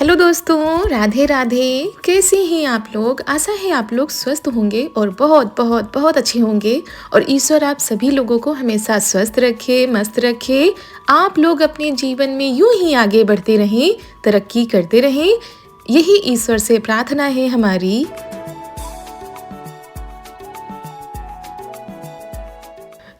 Hello दोस्तों, राधे राधे। कैसे हैं आप लोग? आशा है आप लोग स्वस्थ होंगे और बहुत बहुत बहुत अच्छे होंगे। और ईश्वर आप सभी लोगों को हमेशा स्वस्थ रखे, मस्त रखे। आप लोग अपने जीवन में यूं ही आगे बढ़ते रहें, तरक्की करते रहें, यही ईश्वर से प्रार्थना है हमारी।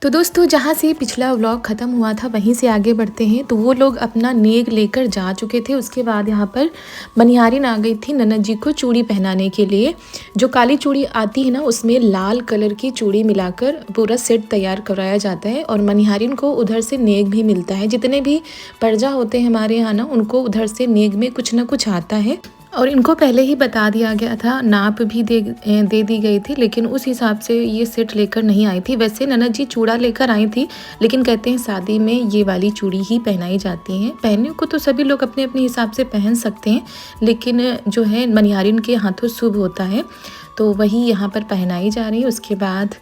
तो दोस्तों, जहाँ से पिछला व्लॉग ख़त्म हुआ था वहीं से आगे बढ़ते हैं। तो वो लोग अपना नेग लेकर जा चुके थे। उसके बाद यहाँ पर मनिहारिन आ गई थी ननद जी को चूड़ी पहनाने के लिए। जो काली चूड़ी आती है ना, उसमें लाल कलर की चूड़ी मिलाकर पूरा सेट तैयार कराया जाता है। और मनिहारिन को उधर से नेग भी मिलता है। जितने भी पर्जा होते हैं हमारे यहाँ ना, उनको उधर से नेग में कुछ ना कुछ आता है। और इनको पहले ही बता दिया गया था, नाप भी दे दी गई थी, लेकिन उस हिसाब से ये सेट लेकर नहीं आई थी। वैसे ननद जी चूड़ा लेकर आई थी, लेकिन कहते हैं शादी में ये वाली चूड़ी ही पहनाई जाती हैं। पहनने को तो सभी लोग अपने अपने हिसाब से पहन सकते हैं, लेकिन जो है मनिहारिन के हाथों शुभ होता है, तो वही यहाँ पर पहनाई जा रही है। उसके बाद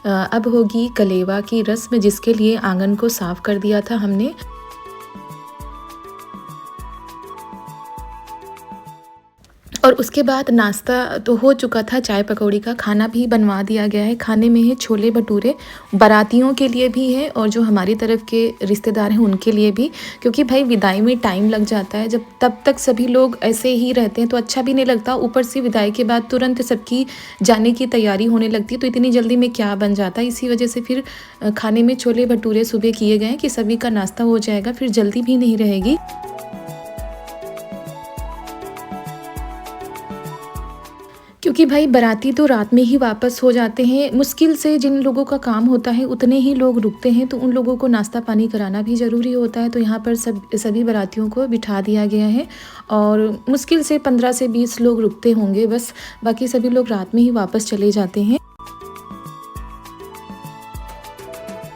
अब होगी कलेवा की रस्म, जिसके लिए आंगन को साफ कर दिया था हमने। और उसके बाद नाश्ता तो हो चुका था, चाय पकौड़ी का खाना भी बनवा दिया गया है। खाने में है छोले भटूरे, बारातियों के लिए भी है और जो हमारी तरफ के रिश्तेदार हैं उनके लिए भी, क्योंकि भाई विदाई में टाइम लग जाता है। जब तब तक सभी लोग ऐसे ही रहते हैं तो अच्छा भी नहीं लगता। ऊपर से विदाई के बाद तुरंत सबकी जाने की तैयारी होने लगती है, तो इतनी जल्दी में क्या बन जाता है। इसी वजह से फिर खाने में छोले भटूरे सुबह किए गए कि सभी का नाश्ता हो जाएगा, फिर जल्दी भी नहीं रहेगी। क्योंकि भाई बाराती तो रात में ही वापस हो जाते हैं। मुश्किल से जिन लोगों का काम होता है उतने ही लोग रुकते हैं, तो उन लोगों को नाश्ता पानी कराना भी ज़रूरी होता है। तो यहाँ पर सभी बारातियों को बिठा दिया गया है और मुश्किल से 15 से 20 लोग रुकते होंगे बस, बाकी सभी लोग रात में ही वापस चले जाते हैं।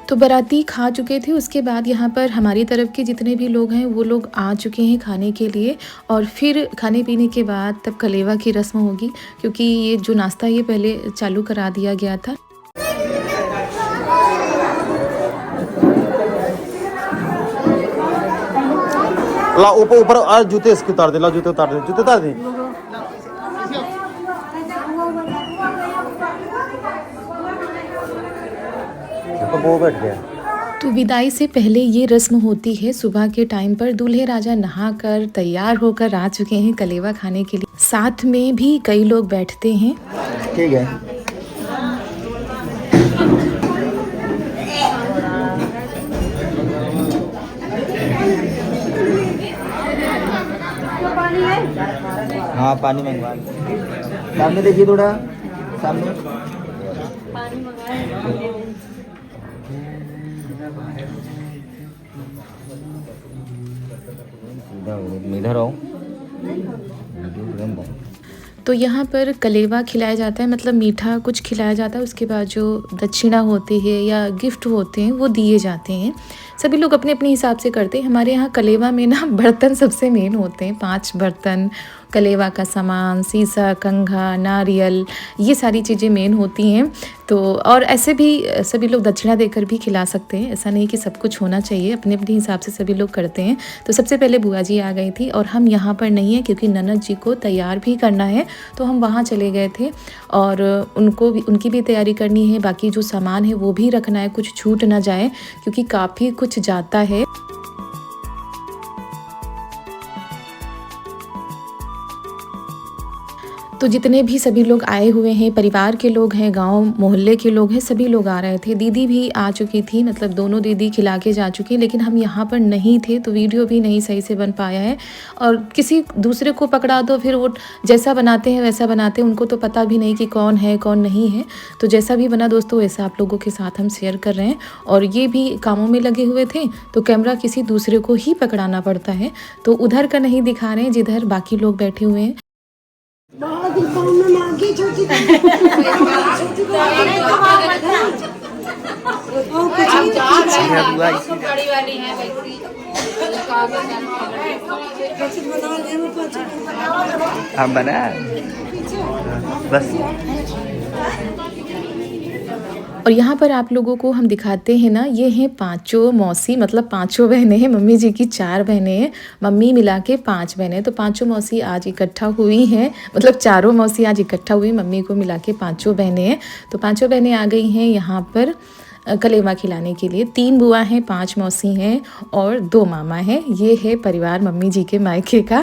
तो बाराती खा चुके थे। उसके बाद यहाँ पर हमारी तरफ के जितने भी लोग हैं वो लोग आ चुके हैं खाने के लिए। और फिर खाने पीने के बाद तब कलेवा की रस्म होगी, क्योंकि ये जो नाश्ता ये पहले चालू करा दिया गया था। ला ऊपर ऊपर आज जूते इसके उतार दे, ला जूते उतार दे, जूते उतार दे। तो वो बैठ गया। तो विदाई से पहले ये रस्म होती है। सुबह के टाइम पर दूल्हे राजा नहाकर तैयार होकर आ चुके हैं कलेवा खाने के लिए। साथ में भी कई लोग बैठते हैं। ठीक है। हाँ, पानी मंगवा। सामने देखिए, थोड़ा सामने। इधर आओ। तो यहाँ पर कलेवा खिलाया जाता है, मतलब मीठा कुछ खिलाया जाता है। उसके बाद जो दक्षिणा होती है या गिफ्ट होते हैं वो दिए जाते हैं। सभी लोग अपने अपने हिसाब से करते हैं। हमारे यहाँ कलेवा में ना बर्तन सबसे मेन होते हैं, 5 बर्तन, कलेवा का सामान, सीसा, कंघा, नारियल, ये सारी चीज़ें मेन होती हैं। तो और ऐसे भी सभी लोग दक्षिणा देकर भी खिला सकते हैं, ऐसा नहीं कि सब कुछ होना चाहिए, अपने अपने हिसाब से सभी लोग करते हैं। तो सबसे पहले बुआ जी आ गई थी और हम यहाँ पर नहीं हैं, क्योंकि ननद जी को तैयार भी करना है, तो हम वहाँ चले गए थे। और उनकी भी तैयारी करनी है, बाकी जो सामान है वो भी रखना है, कुछ छूट ना जाए, क्योंकि काफ़ी कुछ जाता है। तो जितने भी सभी लोग आए हुए हैं, परिवार के लोग हैं, गांव मोहल्ले के लोग हैं, सभी लोग आ रहे थे। दीदी भी आ चुकी थी, मतलब दोनों दीदी खिला के जा चुकी, लेकिन हम यहाँ पर नहीं थे तो वीडियो भी नहीं सही से बन पाया है। और किसी दूसरे को पकड़ा दो, फिर वो जैसा बनाते हैं वैसा बनाते हैं, उनको तो पता भी नहीं कि कौन है कौन नहीं है। तो जैसा भी बना दोस्तों, वैसा आप लोगों के साथ हम शेयर कर रहे हैं। और ये भी कामों में लगे हुए थे, तो कैमरा किसी दूसरे को ही पकड़ाना पड़ता है। तो उधर का नहीं दिखा रहे हैं जिधर बाकी लोग बैठे हुए हैं। हम बना बस। और यहाँ पर आप लोगों को हम दिखाते हैं ना, ये हैं पांचों मौसी, मतलब पांचों बहनें हैं। मम्मी जी की 4 बहनें हैं, मम्मी मिला के 5 बहनें। तो पांचों मौसी आज इकट्ठा हुई हैं, मतलब चारों मौसी आज इकट्ठा हुई, मम्मी को मिला के 5 बहनें हैं। तो 5 बहनें आ गई हैं यहाँ पर कलेवा खिलाने के लिए। 3 बुआ हैं, 5 मौसी हैं और 2 मामा हैं। ये है परिवार मम्मी जी के मायके का।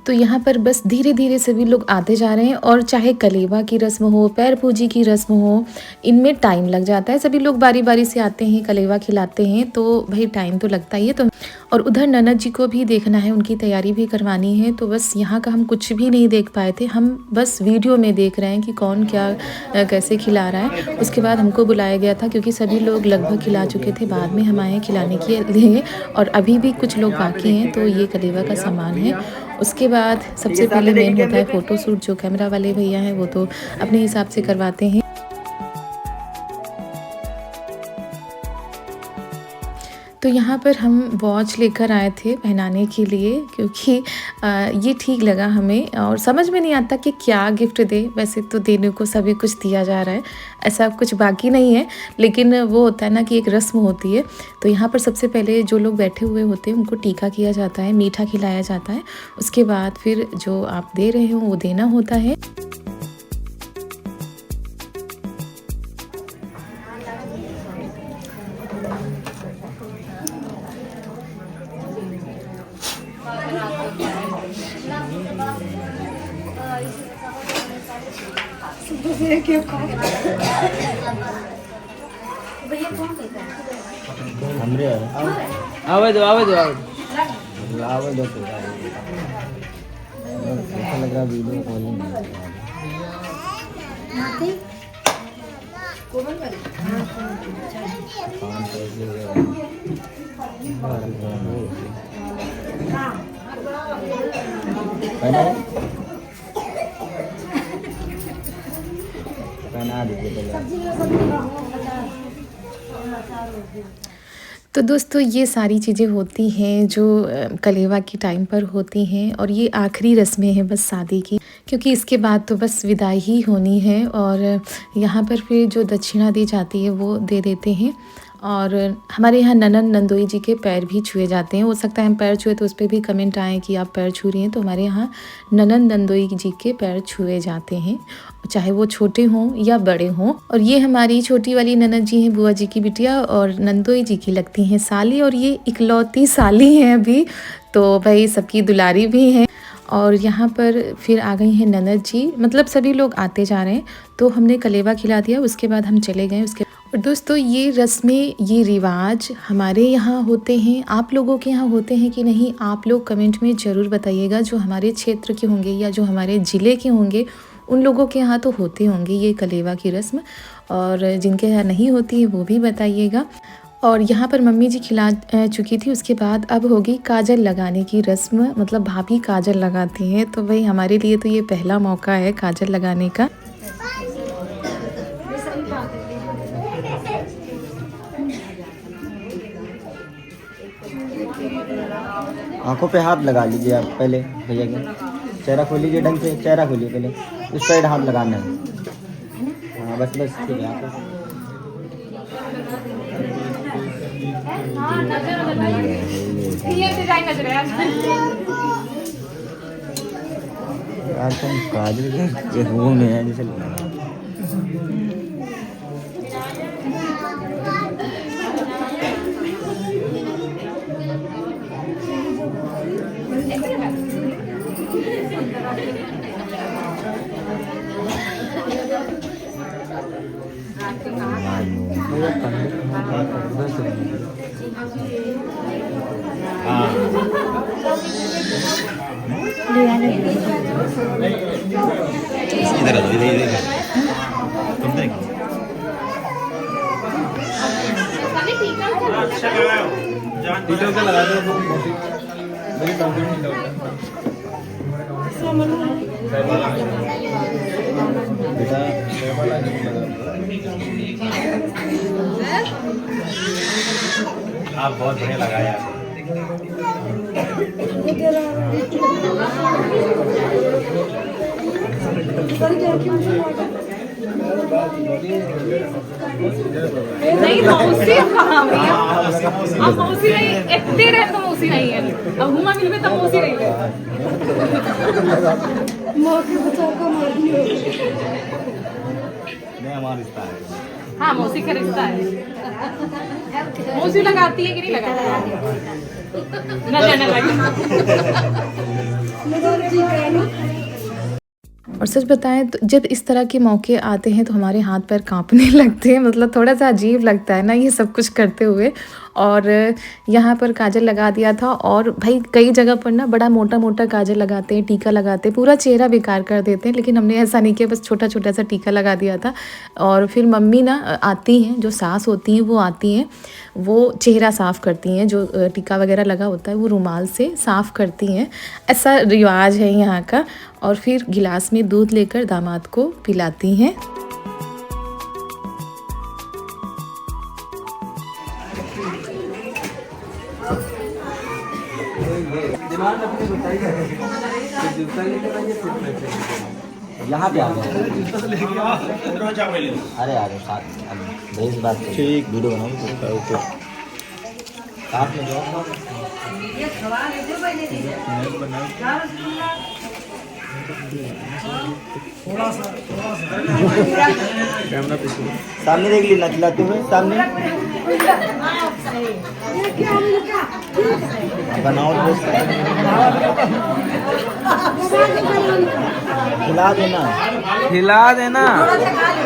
तो यहाँ पर बस धीरे धीरे सभी लोग आते जा रहे हैं। और चाहे कलेवा की रस्म हो, पैर पूजी की रस्म हो, इनमें टाइम लग जाता है। सभी लोग बारी बारी से आते हैं, कलेवा खिलाते हैं, तो भाई टाइम तो लगता ही है। तो और उधर ननद जी को भी देखना है, उनकी तैयारी भी करवानी है। तो बस यहाँ का हम कुछ भी नहीं देख पाए थे, हम बस वीडियो में देख रहे हैं कि कौन क्या कैसे खिला रहा है। उसके बाद हमको बुलाया गया था, क्योंकि सभी लोग लगभग खिला चुके थे, बाद में हम आए खिलाने के लिए। और अभी भी कुछ लोग बाकी हैं। तो ये कलेवा का सामान है। उसके बाद सबसे पहले मेन होता है फ़ोटो शूट। जो कैमरा वाले भैया हैं वो तो अपने हिसाब से करवाते हैं। तो यहाँ पर हम वॉच लेकर आए थे पहनाने के लिए, क्योंकि ये ठीक लगा हमें। और समझ में नहीं आता कि क्या गिफ्ट दे। वैसे तो देने को सभी कुछ दिया जा रहा है, ऐसा कुछ बाकी नहीं है, लेकिन वो होता है ना कि एक रस्म होती है। तो यहाँ पर सबसे पहले जो लोग बैठे हुए होते हैं उनको टीका किया जाता है, मीठा खिलाया जाता है। उसके बाद फिर जो आप दे रहे हो वो देना होता है। हमरे आवे दो आवे दो तो ऐसा लग रहा वीडियो कॉलिंग पहना दीजिए तो दोस्तों ये सारी चीज़ें होती हैं जो कलेवा की टाइम पर होती हैं। और ये आखिरी रस्में हैं बस शादी की, क्योंकि इसके बाद तो बस विदाई ही होनी है। और यहाँ पर फिर जो दक्षिणा दी जाती है वो दे देते हैं। और हमारे यहाँ ननंद नंदोई जी के पैर भी छुए जाते हैं। हो सकता है हम पैर छुए तो उस पर भी कमेंट आए कि आप पैर छू रही हैं। तो हमारे यहाँ ननंद नंदोई जी के पैर छुए जाते हैं, चाहे वो छोटे हों या बड़े हों। और ये हमारी छोटी वाली ननद जी हैं, बुआ जी की बिटिया, और नंदोई जी की लगती हैं साली। और ये इकलौती साली हैं अभी, तो भाई सबकी दुलारी भी हैं। और यहाँ पर फिर आ गई हैं ननद जी, मतलब सभी लोग आते जा रहे हैं। तो हमने कलेवा खिला दिया, उसके बाद हम चले गए। उसके और दोस्तों ये रस्में, ये रिवाज हमारे यहाँ होते हैं। आप लोगों के यहाँ होते हैं कि नहीं, आप लोग कमेंट में ज़रूर बताइएगा। जो हमारे क्षेत्र के होंगे या जो हमारे ज़िले के होंगे उन लोगों के यहाँ तो होते होंगे ये कलेवा की रस्म, और जिनके यहाँ नहीं होती है वो भी बताइएगा। और यहाँ पर मम्मी जी खिला चुकी थी, उसके बाद अब होगी काजल लगाने की रस्म, मतलब भाभी काजल लगाती हैं। तो भाई हमारे लिए तो ये पहला मौका है काजल लगाने का। आंखों पे हाथ लगा लीजिए आप पहले भैया के। चेहरा खोल लीजिए ढंग से, चेहरा खोलिए पहले, उस साइड हाथ लगाना है। हाँ बस बस ठीक है। यार तुम काजल के वो में है जैसे इधर इधर तुम देखो टीचर का लगा दो मेरी कंप्लीट नहीं बेटा आप बहुत बढ़िया लगाया। नहीं मौसी कहाँ भैया, अब मौसी नहीं, इतने रहे तो मौसी नहीं है, अब घुमा मिलवे तो मौसी नहीं है। मौसी बचा को मार दियो। नहीं हमारा रिश्ता है। हाँ मौसी का रिश्ता है। मौसी लगाती है कि नहीं लगाती? न जाने लगी। और सच बताएं तो जब इस तरह के मौके आते हैं तो हमारे हाथ पैर कांपने लगते हैं, मतलब थोड़ा सा अजीब लगता है ना ये सब कुछ करते हुए। और यहाँ पर काजल लगा दिया था, और भाई कई जगह पर ना बड़ा मोटा मोटा काजल लगाते हैं, टीका लगाते हैं, पूरा चेहरा बेकार कर देते हैं, लेकिन हमने ऐसा नहीं किया, बस छोटा छोटा सा टीका लगा दिया था। और फिर मम्मी ना आती हैं, जो सास होती हैं वो आती हैं, वो चेहरा साफ़ करती हैं, जो टीका वगैरह लगा होता है वो रुमाल से साफ़ करती हैं, ऐसा रिवाज है यहाँ का। और फिर गिलास में दूध लेकर दामाद को पिलाती हैं। यहाँ पे आ गए। अरे आ गए साथ भेज बात ठीक वीडियो बनाओ साथ में जाओ। सामने देख ली ना खिलाते हुए, सामने बनाओ खिला देना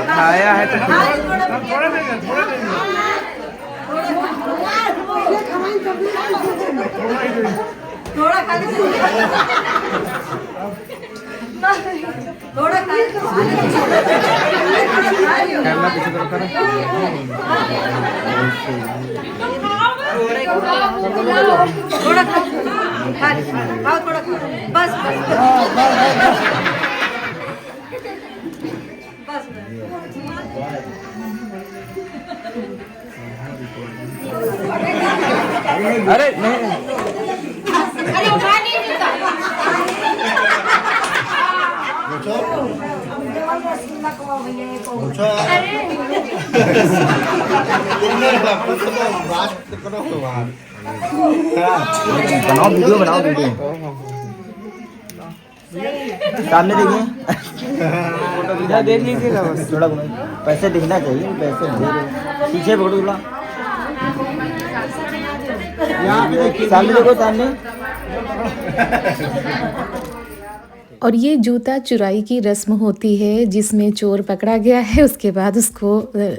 खाया है तो थोड़ा खा थोड़ा कैमरा पीछे करो करो। थोड़ा खा थोड़ा खा बस अरे नहीं अरे उठा नहीं देता। बनाओ वीडियो, बनाओ वीडियो। सामने देखिए, देख लीजिएगा बस थोड़ा पैसे दिखना चाहिए, पैसे पीछे फोटो थोड़ा सामने देखो, सामने। और ये जूता चुराई की रस्म होती है, जिसमें चोर पकड़ा गया है, उसके बाद उसको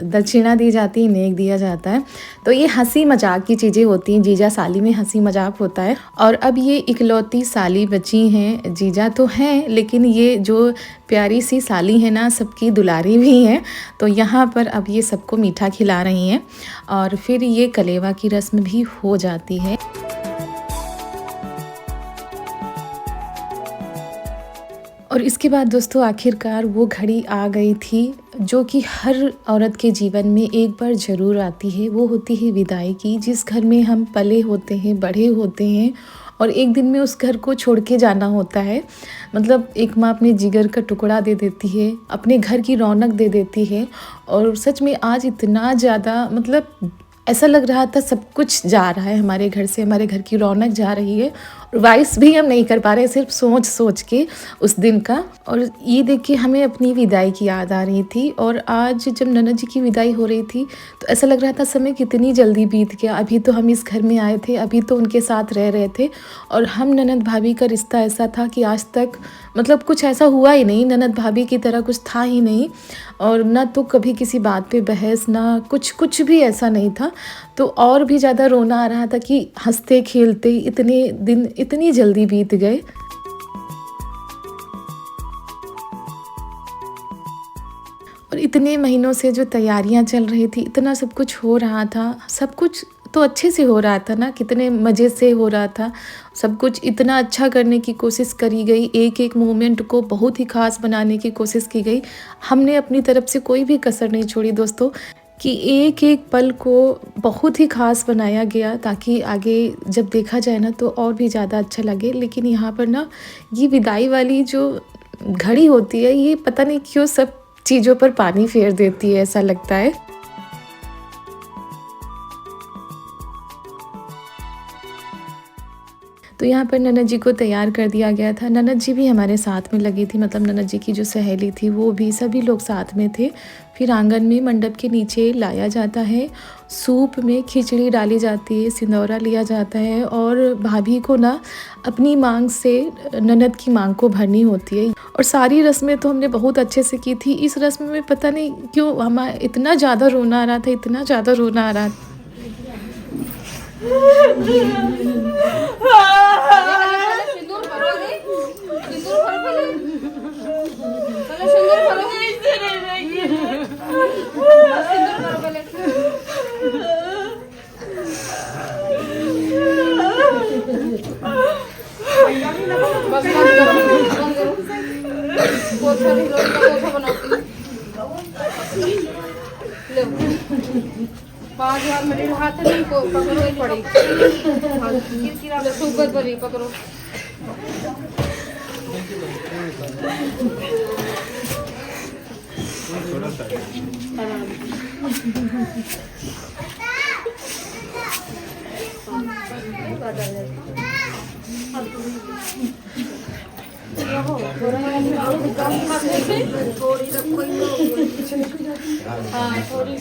दक्षिणा दी जाती है, नेक दिया जाता है। तो ये हंसी मजाक की चीज़ें होती हैं, जीजा साली में हंसी मजाक होता है। और अब ये इकलौती साली बची हैं, जीजा तो हैं लेकिन ये जो प्यारी सी साली है ना, सबकी दुलारी भी हैं। तो यहाँ पर अब ये सबको मीठा खिला रही हैं, और फिर ये कलेवा की रस्म भी हो जाती है। और इसके बाद दोस्तों आखिरकार वो घड़ी आ गई थी जो कि हर औरत के जीवन में एक बार ज़रूर आती है। वो होती है विदाई की, जिस घर में हम पले होते हैं, बड़े होते हैं, और एक दिन में उस घर को छोड़ के जाना होता है। मतलब एक माँ अपने जिगर का टुकड़ा दे देती है, अपने घर की रौनक दे देती है। और सच में आज इतना ज़्यादा मतलब ऐसा लग रहा था सब कुछ जा रहा है हमारे घर से, हमारे घर की रौनक जा रही है। और वाइस भी हम नहीं कर पा रहे, सिर्फ सोच सोच के उस दिन का। और ये देख के हमें अपनी विदाई की याद आ रही थी। और आज जब ननद जी की विदाई हो रही थी तो ऐसा लग रहा था समय कितनी जल्दी बीत गया। अभी तो हम इस घर में आए थे, अभी तो उनके साथ रह रहे थे, और हम ननद भाभी का रिश्ता ऐसा था कि आज तक मतलब कुछ ऐसा हुआ ही नहीं, ननद भाभी की तरह कुछ था ही नहीं। और ना तो कभी किसी बात पे बहस, ना कुछ भी ऐसा नहीं था। तो और भी ज़्यादा रोना आ रहा था कि हंसते खेलते इतने दिन इतनी जल्दी बीत गए। और इतने महीनों से जो तैयारियां चल रही थी, इतना सब कुछ हो रहा था, सब कुछ तो अच्छे से हो रहा था ना, कितने मज़े से हो रहा था सब कुछ। इतना अच्छा करने की कोशिश करी गई, एक एक मोमेंट को बहुत ही ख़ास बनाने की कोशिश की गई। हमने अपनी तरफ से कोई भी कसर नहीं छोड़ी दोस्तों, कि एक एक पल को बहुत ही ख़ास बनाया गया, ताकि आगे जब देखा जाए ना तो और भी ज़्यादा अच्छा लगे। लेकिन यहाँ पर ना ये विदाई वाली जो घड़ी होती है, ये पता नहीं क्यों सब चीज़ों पर पानी फेर देती है, ऐसा लगता है। तो यहाँ पर ननद जी को तैयार कर दिया गया था। ननद जी भी हमारे साथ में लगी थी, मतलब ननद जी की जो सहेली थी वो भी, सभी लोग साथ में थे। फिर आंगन में मंडप के नीचे लाया जाता है, सूप में खिचड़ी डाली जाती है, सिंदौरा लिया जाता है और भाभी को ना अपनी मांग से ननद की मांग को भरनी होती है। और सारी रस्में तो हमने बहुत अच्छे से की थी। इस रस्म में पता नहीं क्यों हमारा इतना ज़्यादा रोना आ रहा था, इतना ज़्यादा रोना आ रहा था। बाहर यार मेरे हाथ नहीं को पकड़ो ही पड़ी ऊपर पर ही पकड़ो। थोड़ी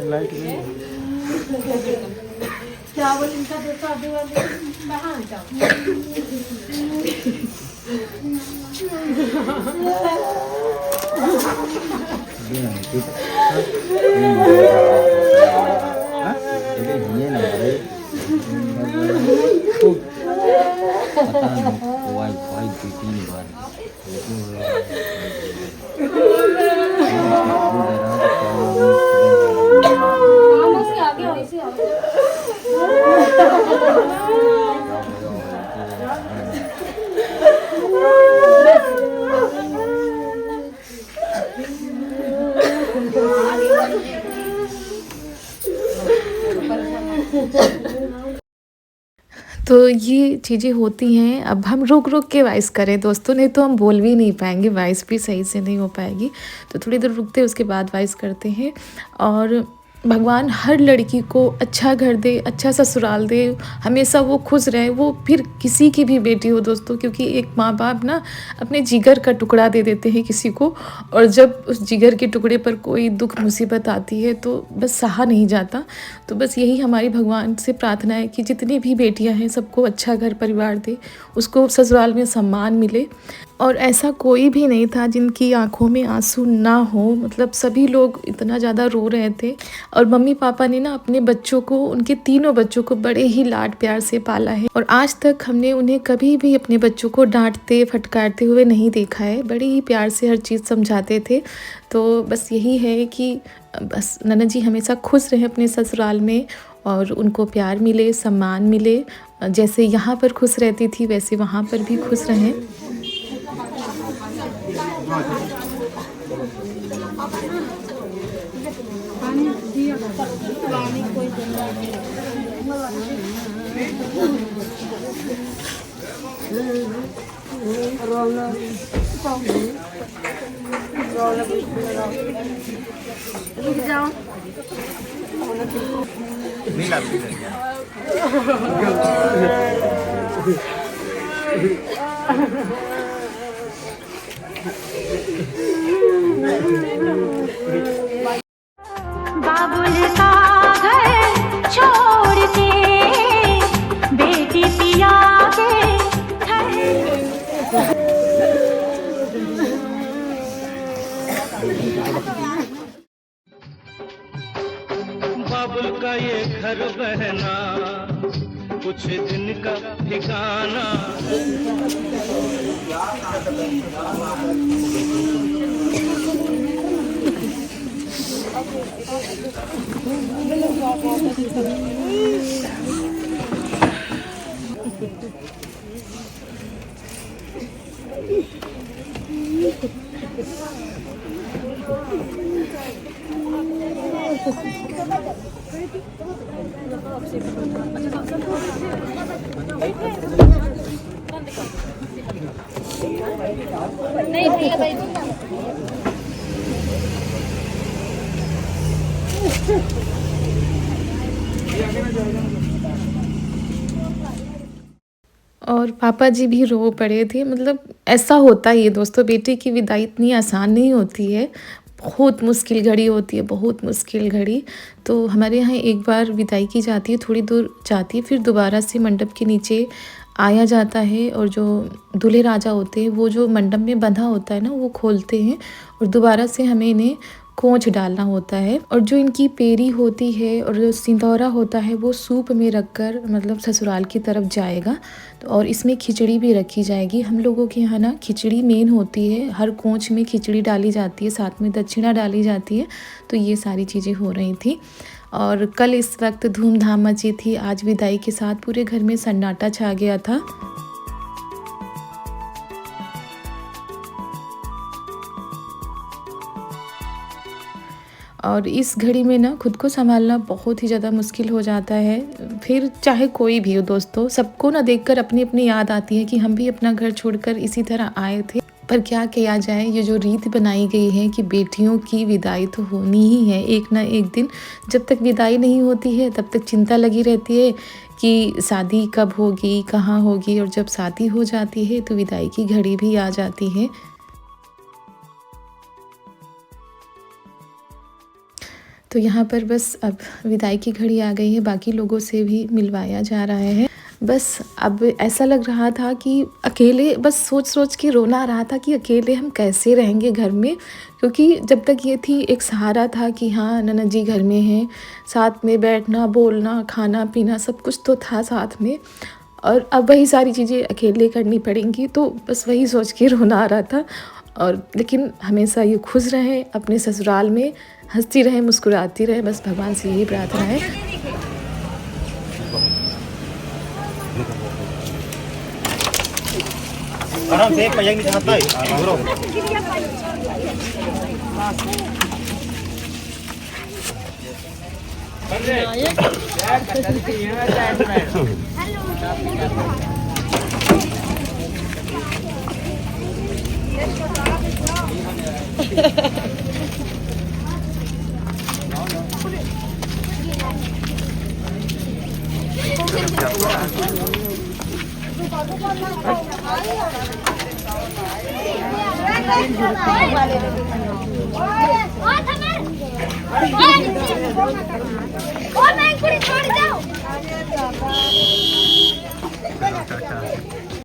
लाइट चावल इनका तो शादी वाले कहाँ तो ये चीज़ें होती हैं। अब हम रुक रुक के वॉइस करें दोस्तों, नहीं तो हम बोल भी नहीं पाएंगे, वॉइस भी सही से नहीं हो पाएगी। तो थोड़ी देर रुकते उसके बाद वॉइस करते हैं। और भगवान हर लड़की को अच्छा घर दे, अच्छा ससुराल दे, हमेशा वो खुश रहे, वो फिर किसी की भी बेटी हो दोस्तों। क्योंकि एक माँ बाप ना अपने जिगर का टुकड़ा दे देते हैं किसी को, और जब उस जिगर के टुकड़े पर कोई दुख मुसीबत आती है तो बस सहा नहीं जाता। तो बस यही हमारी भगवान से प्रार्थना है कि जितनी भी बेटियां हैं सबको अच्छा घर परिवार दे, उसको ससुराल में सम्मान मिले। और ऐसा कोई भी नहीं था जिनकी आंखों में आंसू ना हो, मतलब सभी लोग इतना ज़्यादा रो रहे थे। और मम्मी पापा ने ना अपने बच्चों को, उनके तीनों बच्चों को बड़े ही लाड प्यार से पाला है। और आज तक हमने उन्हें कभी भी अपने बच्चों को डांटते फटकारते हुए नहीं देखा है, बड़े ही प्यार से हर चीज़ समझाते थे। तो बस यही है कि बस ननद जी हमेशा खुश रहें अपने ससुराल में, और उनको प्यार मिले, सम्मान मिले। जैसे यहाँ पर खुश रहती थी वैसे वहाँ पर भी खुश रहें। नहीं लगती बाबुल का घर छोड़ के बाबुल का ये घर बहना कुछ दिन का ठिकाना। और पापा जी भी रो पड़े थे। मतलब ऐसा होता ही है दोस्तों, बेटे की विदाई इतनी आसान नहीं होती है, बहुत मुश्किल घड़ी होती है, बहुत मुश्किल घड़ी। तो हमारे यहाँ एक बार विदाई की जाती है, थोड़ी दूर जाती है, फिर दोबारा से मंडप के नीचे आया जाता है और जो दूल्हे राजा होते हैं वो जो मंडप में बंधा होता है ना वो खोलते हैं और दोबारा से हमें इन्हें खोंच डालना होता है। और जो इनकी पेरी होती है और जो सिंदौरा होता है वो सूप में रखकर मतलब ससुराल की तरफ जाएगा। तो और इसमें खिचड़ी भी रखी जाएगी। हम लोगों के यहाँ ना खिचड़ी मेन होती है, हर खोंच में खिचड़ी डाली जाती है, साथ में दक्षिणा डाली जाती है। तो ये सारी चीज़ें हो रही थी और कल इस वक्त धूमधाम मची थी। आज विदाई के साथ पूरे घर में सन्नाटा छा गया था। और इस घड़ी में ना खुद को संभालना बहुत ही ज़्यादा मुश्किल हो जाता है। फिर चाहे कोई भी हो दोस्तों, सबको ना देखकर अपनी अपनी याद आती है कि हम भी अपना घर छोड़कर इसी तरह आए थे। पर क्या किया जाए, ये जो रीत बनाई गई है कि बेटियों की विदाई तो होनी ही है एक ना एक दिन। जब तक विदाई नहीं होती है तब तक चिंता लगी रहती है कि शादी कब होगी, कहाँ होगी, और जब शादी हो जाती है तो विदाई की घड़ी भी आ जाती है। तो यहाँ पर बस अब विदाई की घड़ी आ गई है, बाकी लोगों से भी मिलवाया जा रहा है। बस अब ऐसा लग रहा था कि अकेले, बस सोच सोच के रोना आ रहा था कि अकेले हम कैसे रहेंगे घर में, क्योंकि जब तक ये थी एक सहारा था कि हाँ ननद जी घर में हैं, साथ में बैठना, बोलना, खाना पीना सब कुछ तो था साथ में, और अब वही सारी चीज़ें अकेले करनी पड़ेंगी। तो बस वही सोच के रोना आ रहा था। और लेकिन हमेशा ये खुश रहें अपने ससुराल में, हंसती रहें, मुस्कुराती रहें, बस भगवान से यही प्रार्थना है। आराम से एक नहीं चाहता है और